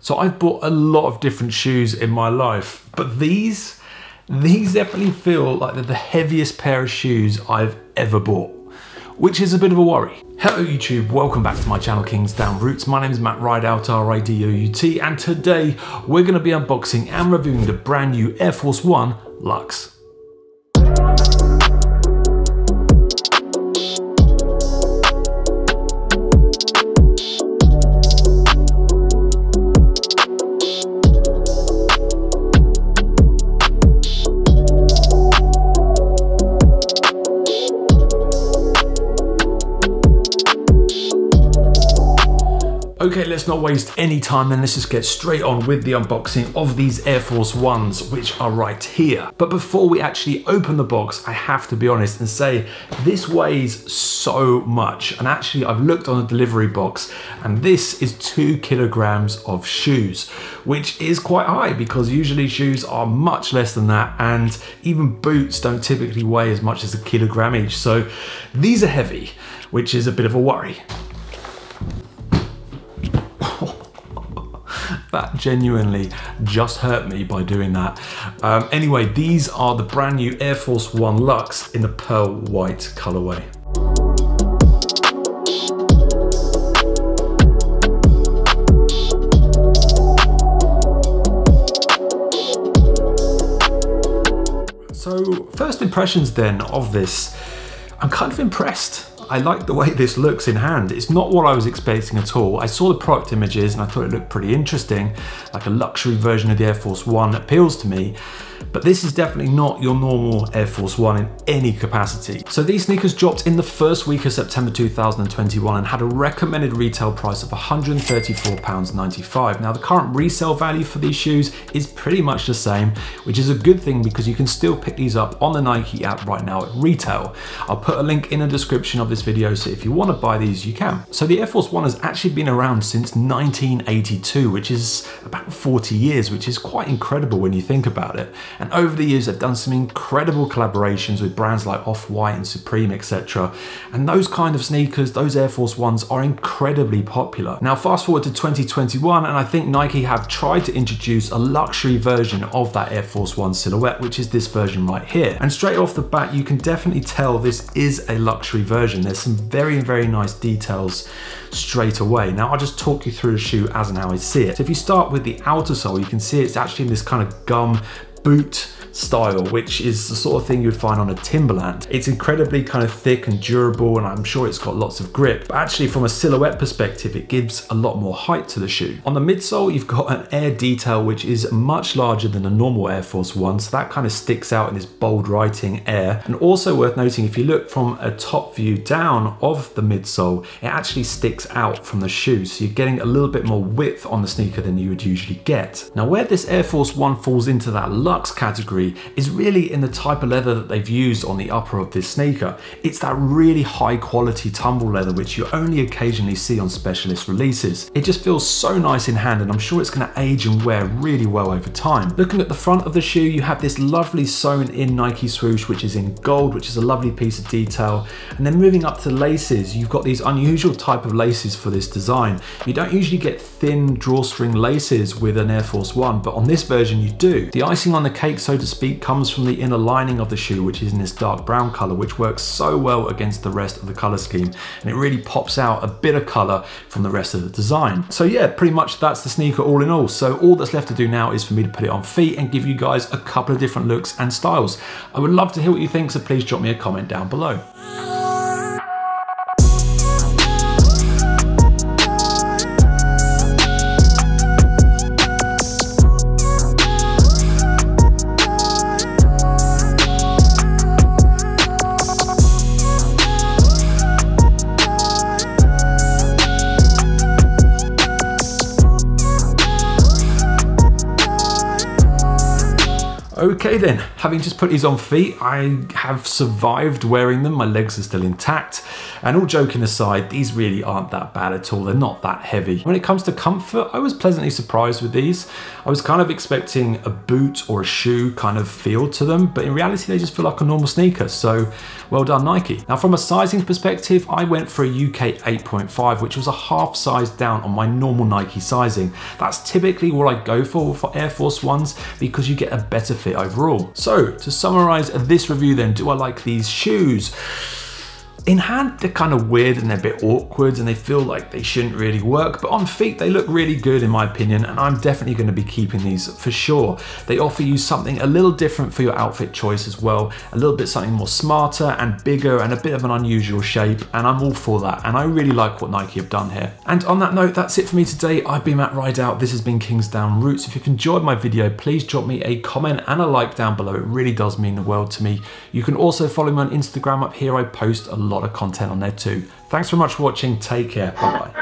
So I've bought a lot of different shoes in my life, but these definitely feel like they're the heaviest pair of shoes I've ever bought, which is a bit of a worry. Hello YouTube, welcome back to my channel Kingsdown Roots. My name is Matt Ridout, R-I-D-O-U-T, and today we're going to be unboxing and reviewing the brand new Air Force 1 Luxe. Okay, let's not waste any time then, let's just get straight on with the unboxing of these Air Force 1s, which are right here. But before we actually open the box, I have to be honest and say, this weighs so much. And actually, I've looked on the delivery box, and this is 2 kilograms of shoes, which is quite high because usually shoes are much less than that, and even boots don't typically weigh as much as a kilogram each. So these are heavy, which is a bit of a worry. That genuinely just hurt me by doing that. Anyway, these are the brand new Air Force 1 Luxe in the pearl white colorway. So first impressions then of this, I'm kind of impressed. I like the way this looks in hand. It's not what I was expecting at all. I saw the product images and I thought it looked pretty interesting. Like a luxury version of the Air Force 1 appeals to me. But this is definitely not your normal Air Force 1 in any capacity. So these sneakers dropped in the first week of September 2021 and had a recommended retail price of £134.95. Now the current resale value for these shoes is pretty much the same, which is a good thing because you can still pick these up on the Nike app right now at retail. I'll put a link in the description of this video, so if you want to buy these, you can. So the Air Force 1 has actually been around since 1982, which is about 40 years, which is quite incredible when you think about it. And over the years, they've done some incredible collaborations with brands like Off-White and Supreme, etc. And those kind of sneakers, those Air Force 1s are incredibly popular. Now, fast forward to 2021, and I think Nike have tried to introduce a luxury version of that Air Force 1 silhouette, which is this version right here. And straight off the bat, you can definitely tell this is a luxury version. There's some very, very nice details straight away. Now, I'll just talk you through the shoe as and how I see it. So if you start with the outer sole, you can see it's actually in this kind of gum boot style, which is the sort of thing you'd find on a Timberland. It's incredibly kind of thick and durable, and I'm sure it's got lots of grip. But actually, from a silhouette perspective, it gives a lot more height to the shoe. On the midsole, you've got an air detail, which is much larger than a normal Air Force 1, so that kind of sticks out in this bold writing air. And also worth noting, if you look from a top view down of the midsole, it actually sticks out from the shoe, so you're getting a little bit more width on the sneaker than you would usually get. Now, where this Air Force 1 falls into that luxe category is really in the type of leather that they've used on the upper of this sneaker. It's that really high quality tumble leather which you only occasionally see on specialist releases. It just feels so nice in hand, and I'm sure it's going to age and wear really well over time. Looking at the front of the shoe, you have this lovely sewn in Nike swoosh which is in gold, which is a lovely piece of detail. And then moving up to laces, you've got these unusual type of laces for this design. You don't usually get thin drawstring laces with an Air Force 1, but on this version you do. The icing on the cake, so to speak, comes from the inner lining of the shoe, which is in this dark brown color, which works so well against the rest of the color scheme, and it really pops out a bit of color from the rest of the design. So yeah, pretty much that's the sneaker all in all. So all that's left to do now is for me to put it on feet and give you guys a couple of different looks and styles. I would love to hear what you think, so please drop me a comment down below. Okay then, having just put these on feet, I have survived wearing them. My legs are still intact. And all joking aside, these really aren't that bad at all. They're not that heavy. When it comes to comfort, I was pleasantly surprised with these. I was kind of expecting a boot or a shoe kind of feel to them, but in reality, they just feel like a normal sneaker. So well done, Nike. Now, from a sizing perspective, I went for a UK 8.5, which was a half size down on my normal Nike sizing. That's typically what I go for Air Force Ones because you get a better fit overall. So to summarize this review then, do I like these shoes? In hand, they're kind of weird and they're a bit awkward and they feel like they shouldn't really work, but on feet, they look really good in my opinion, and I'm definitely going to be keeping these for sure. They offer you something a little different for your outfit choice as well, a little bit something more smarter and bigger and a bit of an unusual shape, and I'm all for that, and I really like what Nike have done here. And on that note, that's it for me today. I've been Matt Rideout. This has been Kingsdown Roots. If you've enjoyed my video, please drop me a comment and a like down below. It really does mean the world to me. You can also follow me on Instagram. Up here I post a lot of content on there too. Thanks very much for watching. Take care. Bye bye.